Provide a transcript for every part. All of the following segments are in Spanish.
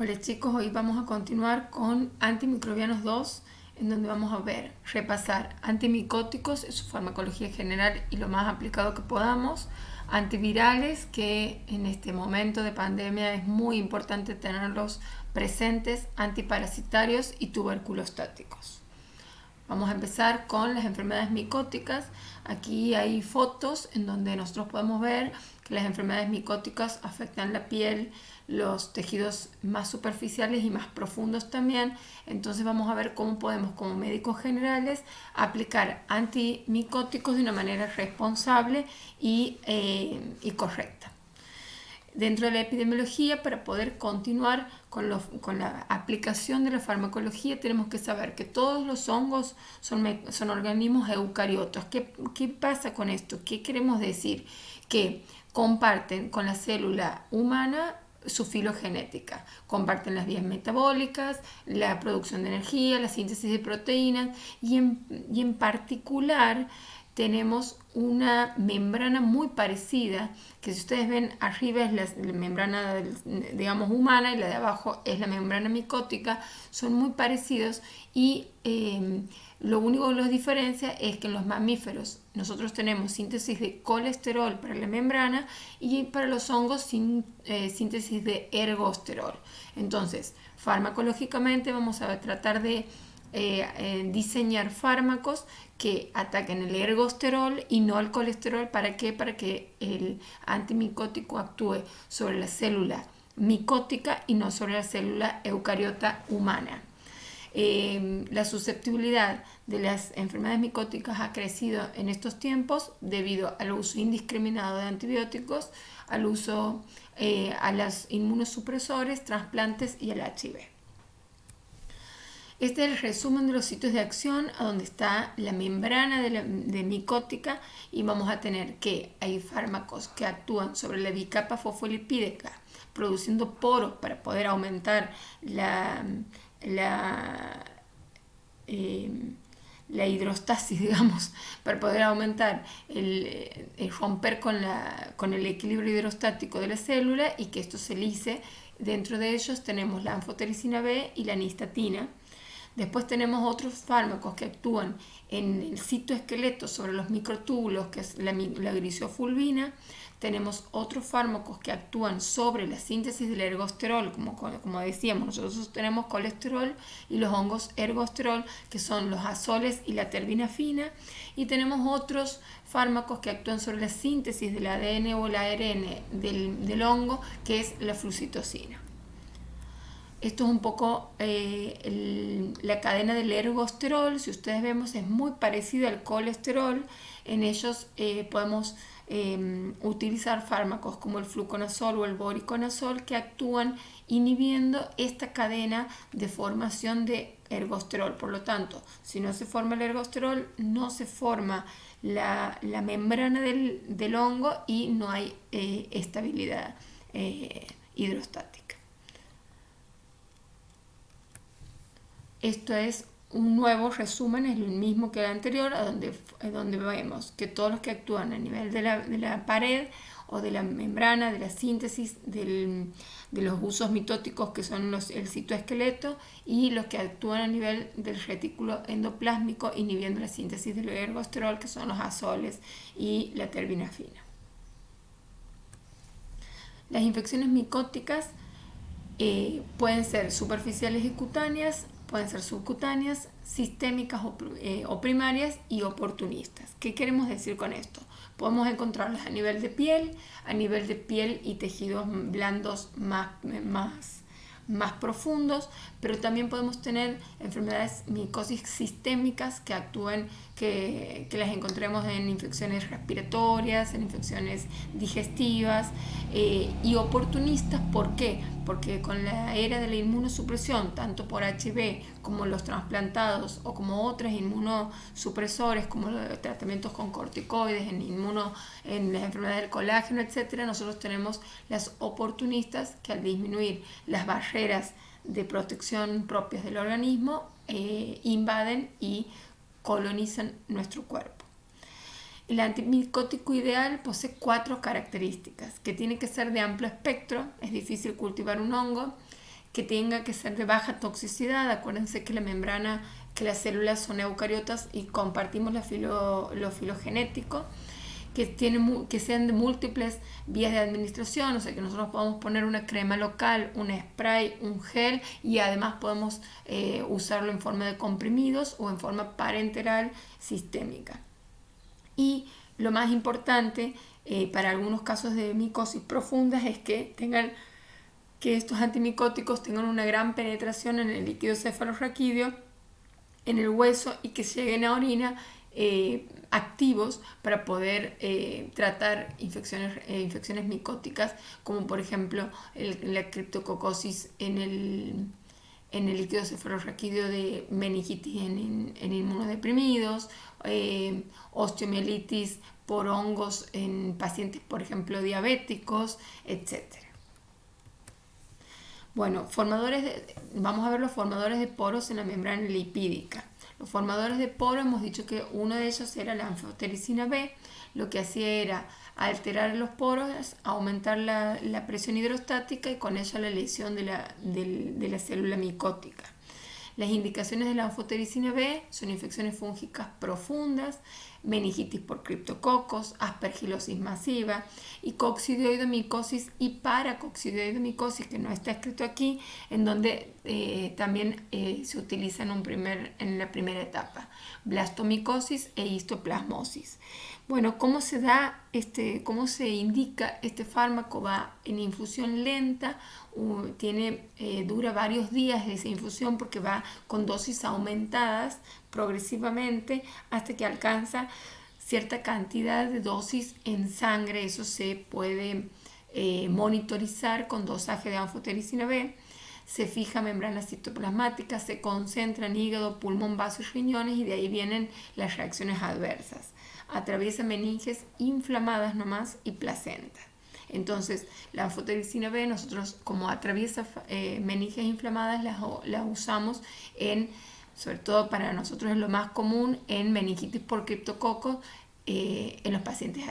Hola chicos, hoy vamos a continuar con Antimicrobianos 2, en donde vamos a repasar antimicóticos, su farmacología general y lo más aplicado que podamos, antivirales, que en este momento de pandemia es muy importante tenerlos presentes, antiparasitarios y tuberculostáticos. Vamos a empezar con las enfermedades micóticas. Aquí hay fotos en donde nosotros podemos ver que las enfermedades micóticas afectan la piel, los tejidos más superficiales y más profundos también. Entonces vamos a ver cómo podemos, como médicos generales, aplicar antimicóticos de una manera responsable y correcta. Dentro de la epidemiología, para poder continuar con la aplicación de la farmacología, tenemos que saber que todos los hongos son organismos eucariotos. ¿Qué pasa con esto? ¿Qué queremos decir? Que comparten con la célula humana su filogenética, comparten las vías metabólicas, la producción de energía, la síntesis de proteínas y en particular tenemos una membrana muy parecida, que si ustedes ven arriba es la membrana, digamos, humana y la de abajo es la membrana micótica, son muy parecidos y lo único que los diferencia es que en los mamíferos nosotros tenemos síntesis de colesterol para la membrana y para los hongos síntesis de ergosterol. Entonces, farmacológicamente vamos a tratar de diseñar fármacos que ataquen el ergosterol y no el colesterol. ¿Para qué? Para que el antimicótico actúe sobre la célula micótica y no sobre la célula eucariota humana. La susceptibilidad de las enfermedades micóticas ha crecido en estos tiempos debido al uso indiscriminado de antibióticos, al uso a los inmunosupresores, trasplantes y al HIV. Este es el resumen de los sitios de acción a donde está la membrana de micótica y vamos a tener que hay fármacos que actúan sobre la bicapa fosfolipídica produciendo poros para poder aumentar la hidrostasis, digamos, para poder aumentar romper con el equilibrio hidrostático de la célula y que esto se lise. Dentro de ellos tenemos la anfotericina B y la nistatina. Después tenemos otros fármacos que actúan en el citoesqueleto sobre los microtúbulos, que es la grisofulvina. Tenemos otros fármacos que actúan sobre la síntesis del ergosterol, como decíamos, nosotros tenemos colesterol y los hongos ergosterol, que son los azoles y la terbinafina. Y tenemos otros fármacos que actúan sobre la síntesis del ADN o el ARN del hongo, que es la flucitosina. Esto es un poco la cadena del ergosterol. Si ustedes vemos, es muy parecido al colesterol. En ellos podemos utilizar fármacos como el fluconazol o el voriconazol que actúan inhibiendo esta cadena de formación de ergosterol. Por lo tanto, si no se forma el ergosterol, no se forma la membrana del hongo y no hay estabilidad hidrostática. Esto es un nuevo resumen, es el mismo que el anterior, donde vemos que todos los que actúan a nivel de la pared o de la membrana, de la síntesis de los usos mitóticos que son el citoesqueleto y los que actúan a nivel del retículo endoplásmico inhibiendo la síntesis del ergosterol que son los azoles y la terbinafina. Las infecciones micóticas pueden ser superficiales y cutáneas, pueden ser subcutáneas, sistémicas o primarias y oportunistas. ¿Qué queremos decir con esto? Podemos encontrarlas a nivel de piel y tejidos blandos más profundos, pero también podemos tener enfermedades micosis sistémicas que actúen, que las encontremos en infecciones respiratorias, en infecciones digestivas y oportunistas. ¿Por qué? Porque con la era de la inmunosupresión, tanto por HIV como los trasplantados o como otros inmunosupresores, como los tratamientos con corticoides, en las enfermedades del colágeno, etc., nosotros tenemos las oportunistas que al disminuir las barreras de protección propias del organismo invaden y colonizan nuestro cuerpo. El antimicótico ideal posee 4 características: que tiene que ser de amplio espectro, es difícil cultivar un hongo, que tenga que ser de baja toxicidad. Acuérdense que que las células son eucariotas y compartimos lo filogenético, que sean de múltiples vías de administración, o sea que nosotros podamos poner una crema local, un spray, un gel, y además podemos usarlo en forma de comprimidos o en forma parenteral sistémica. Y lo más importante para algunos casos de micosis profundas es que estos antimicóticos tengan una gran penetración en el líquido cefalorraquídeo, en el hueso, y que lleguen a orina activos para poder tratar infecciones micóticas, como por ejemplo la criptococosis en el líquido cefalorraquídeo de meningitis en inmunodeprimidos, osteomielitis por hongos en pacientes, por ejemplo, diabéticos, etc. Bueno, vamos a ver los formadores de poros en la membrana lipídica. Los formadores de poro, hemos dicho que uno de ellos era la anfotericina B. Lo que hacía era alterar los poros, aumentar la presión hidrostática y con ello la lesión de la célula micótica. Las indicaciones de la anfotericina B son infecciones fúngicas profundas, meningitis por criptococos, aspergilosis masiva y coccidioidomicosis y paracoccidioidomicosis, que no está escrito aquí, en donde también se utiliza en la primera etapa, blastomicosis e histoplasmosis. Bueno, ¿cómo se indica este fármaco? Va en infusión lenta, dura varios días esa infusión porque va con dosis aumentadas progresivamente hasta que alcanza cierta cantidad de dosis en sangre. Eso se puede monitorizar con dosaje de anfotericina B. Se fija membrana citoplasmática, se concentra en hígado, pulmón, vasos y riñones, y de ahí vienen las reacciones adversas. Atraviesa meninges inflamadas nomás y placenta. Entonces, la anfotericina B, nosotros como atraviesa meninges inflamadas, la usamos sobre todo para nosotros es lo más común, en meningitis por criptococos en los pacientes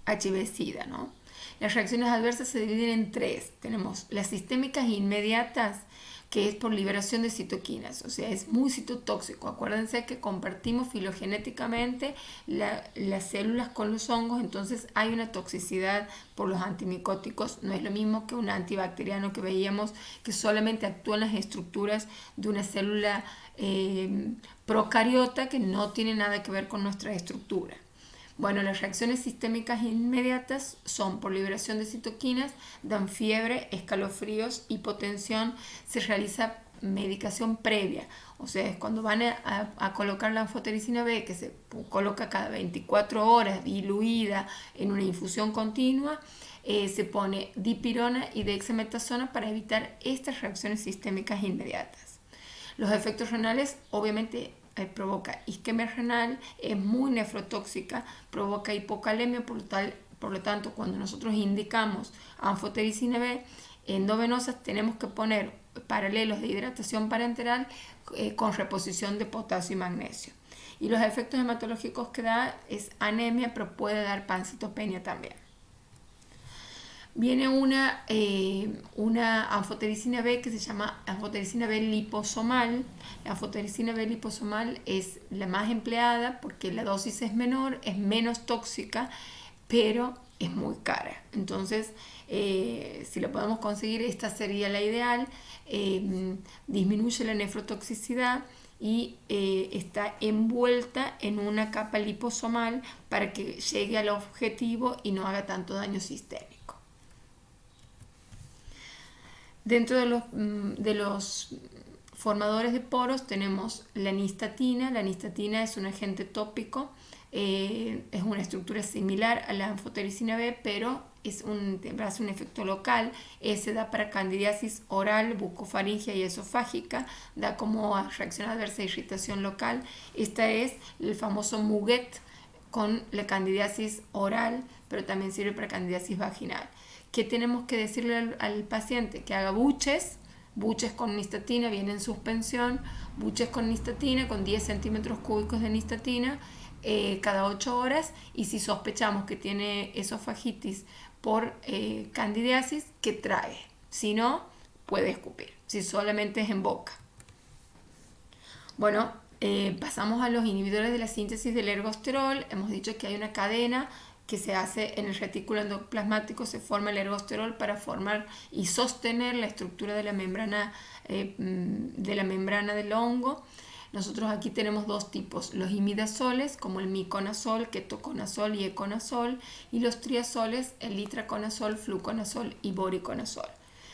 HIV-Sida, ¿no? Las reacciones adversas se dividen en tres. Tenemos las sistémicas inmediatas, que es por liberación de citoquinas, o sea, es muy citotóxico. Acuérdense que compartimos filogenéticamente las células con los hongos, entonces hay una toxicidad por los antimicóticos. No es lo mismo que un antibacteriano que veíamos que solamente actúa en las estructuras de una célula procariota, que no tiene nada que ver con nuestra estructura. Bueno, las reacciones sistémicas inmediatas son por liberación de citoquinas, dan fiebre, escalofríos, hipotensión. Se realiza medicación previa, o sea, es cuando van a colocar la anfotericina B, que se coloca cada 24 horas diluida en una infusión continua. Se pone dipirona y dexametasona para evitar estas reacciones sistémicas inmediatas. Los efectos renales, obviamente, provoca isquemia renal, es muy nefrotóxica, provoca hipocalemia. Por lo tanto, cuando nosotros indicamos anfotericina B endovenosas, tenemos que poner paralelos de hidratación parenteral con reposición de potasio y magnesio. Y los efectos hematológicos que da es anemia, pero puede dar pancitopenia también. Viene una anfotericina B que se llama anfotericina B liposomal. La anfotericina B liposomal es la más empleada porque la dosis es menor, es menos tóxica, pero es muy cara. Entonces, si la podemos conseguir, esta sería la ideal. Disminuye la nefrotoxicidad y está envuelta en una capa liposomal para que llegue al objetivo y no haga tanto daño sistémico. Dentro de los formadores de poros tenemos la nistatina. La nistatina es un agente tópico, es una estructura similar a la anfotericina B, pero hace un efecto local. Se da para candidiasis oral, bucofaringia y esofágica, da como reacción adversa e irritación local. Esta es el famoso Muguet con la candidiasis oral, pero también sirve para candidiasis vaginal. ¿Qué tenemos que decirle al paciente? Que haga buches con nistatina, viene en suspensión, buches con nistatina, con 10 centímetros cúbicos de nistatina cada 8 horas, y si sospechamos que tiene esofagitis por candidiasis, que trague. Si no, puede escupir, si solamente es en boca. Bueno, pasamos a los inhibidores de la síntesis del ergosterol. Hemos dicho que hay una cadena que se hace en el retículo endoplasmático, se forma el ergosterol para formar y sostener la estructura de la membrana del hongo. Nosotros aquí tenemos dos tipos, los imidazoles como el miconazol, ketoconazol y econazol, y los triazoles, el itraconazol, fluconazol y boriconazol.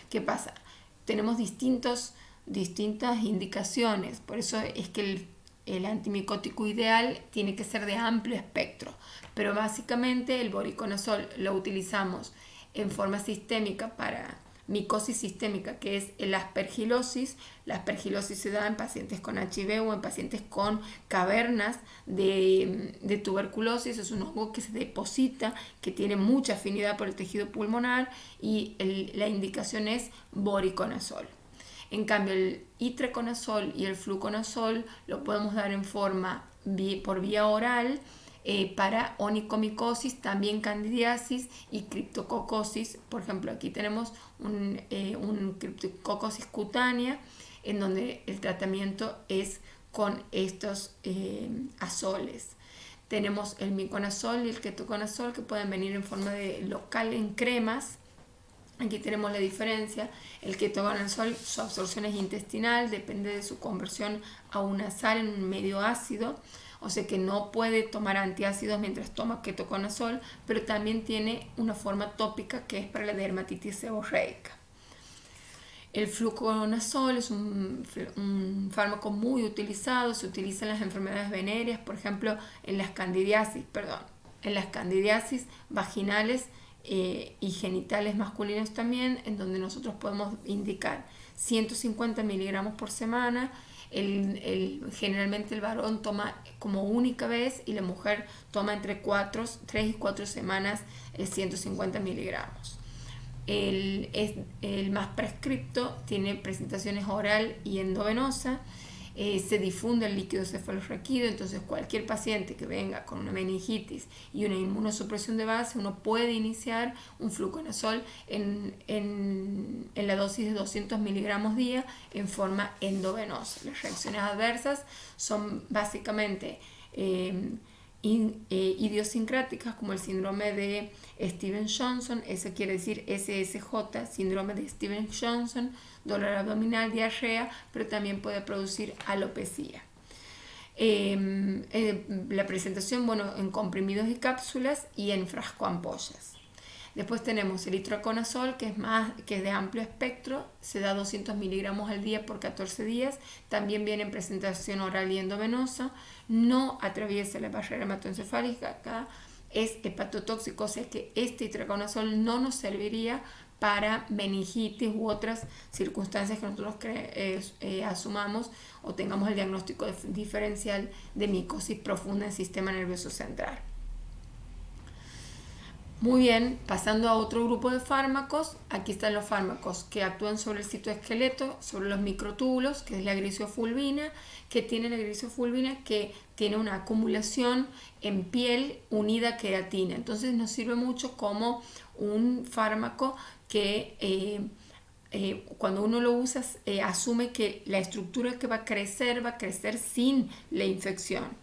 ¿Qué pasa? Tenemos distintas indicaciones, por eso es que el antimicótico ideal tiene que ser de amplio espectro, pero básicamente el boriconazol lo utilizamos en forma sistémica para micosis sistémica, que es el aspergilosis. La aspergilosis se da en pacientes con HIV o en pacientes con cavernas de tuberculosis. Es un hongo que se deposita, que tiene mucha afinidad por el tejido pulmonar, y la indicación es boriconazol. En cambio, el itraconazol y el fluconazol lo podemos dar en forma por vía oral para onicomicosis, también candidiasis y criptococosis. Por ejemplo, aquí tenemos un criptococosis cutánea, en donde el tratamiento es con estos azoles. Tenemos el miconazol y el ketoconazol, que pueden venir en forma de local en cremas. Aquí tenemos la diferencia. El ketoconazol, su absorción es intestinal, depende de su conversión a una sal en un medio ácido, o sea que no puede tomar antiácidos mientras toma ketoconazol, pero también tiene una forma tópica que es para la dermatitis seborreica. El fluconazol es un fármaco muy utilizado, se utiliza en las enfermedades venéreas, por ejemplo en las candidiasis vaginales y genitales masculinos también, en donde nosotros podemos indicar 150 miligramos por semana. Generalmente el varón toma como única vez y la mujer toma entre 3 y 4 semanas 150 miligramos. El más prescripto tiene presentaciones oral y endovenosa. Se difunde el líquido cefalorraquídeo, entonces cualquier paciente que venga con una meningitis y una inmunosupresión de base, uno puede iniciar un fluconazol en la dosis de 200 miligramos día en forma endovenosa. Las reacciones adversas son básicamente idiosincráticas, como el síndrome de Stevens-Johnson, eso quiere decir SSJ, síndrome de Stevens-Johnson, dolor abdominal, diarrea, pero también puede producir alopecia. La presentación, en comprimidos y cápsulas y en frasco ampollas. Después tenemos el itraconazol, que es de amplio espectro, se da 200 miligramos al día por 14 días, también viene en presentación oral y endovenosa, no atraviesa la barrera hematoencefálica, es hepatotóxico, o sea que este itraconazol no nos serviría para meningitis u otras circunstancias que nosotros asumamos o tengamos el diagnóstico diferencial de micosis profunda en el sistema nervioso central. Muy bien, pasando a otro grupo de fármacos, aquí están los fármacos que actúan sobre el citoesqueleto, sobre los microtúbulos, que es la grisofulvina, que tiene una acumulación en piel unida a queratina. Entonces nos sirve mucho como un fármaco que cuando uno lo usa asume que la estructura que va a crecer sin la infección.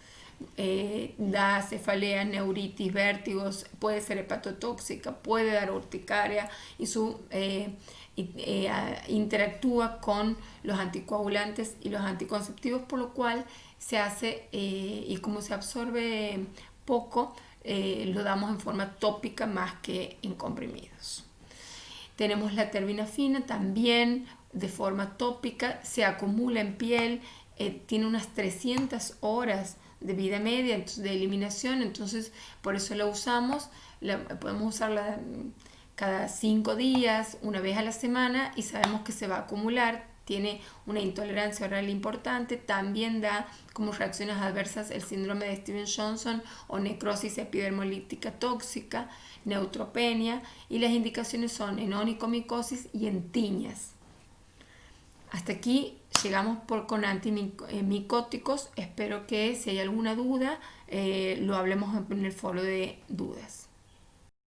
Da cefalea, neuritis, vértigos, puede ser hepatotóxica, puede dar urticaria y interactúa con los anticoagulantes y los anticonceptivos, por lo cual se hace, y como se absorbe poco, lo damos en forma tópica más que en comprimidos. Tenemos la terbinafina también de forma tópica, se acumula en piel, tiene unas 300 horas de vida media, de eliminación, entonces por eso la usamos. Podemos usarla cada 5 días, una vez a la semana, y sabemos que se va a acumular. Tiene una intolerancia oral importante, también da como reacciones adversas el síndrome de Stevens-Johnson o necrosis epidermolítica tóxica, neutropenia, y las indicaciones son en onicomicosis y en tiñas. Hasta aquí llegamos con antimicóticos. Espero que si hay alguna duda lo hablemos en el foro de dudas.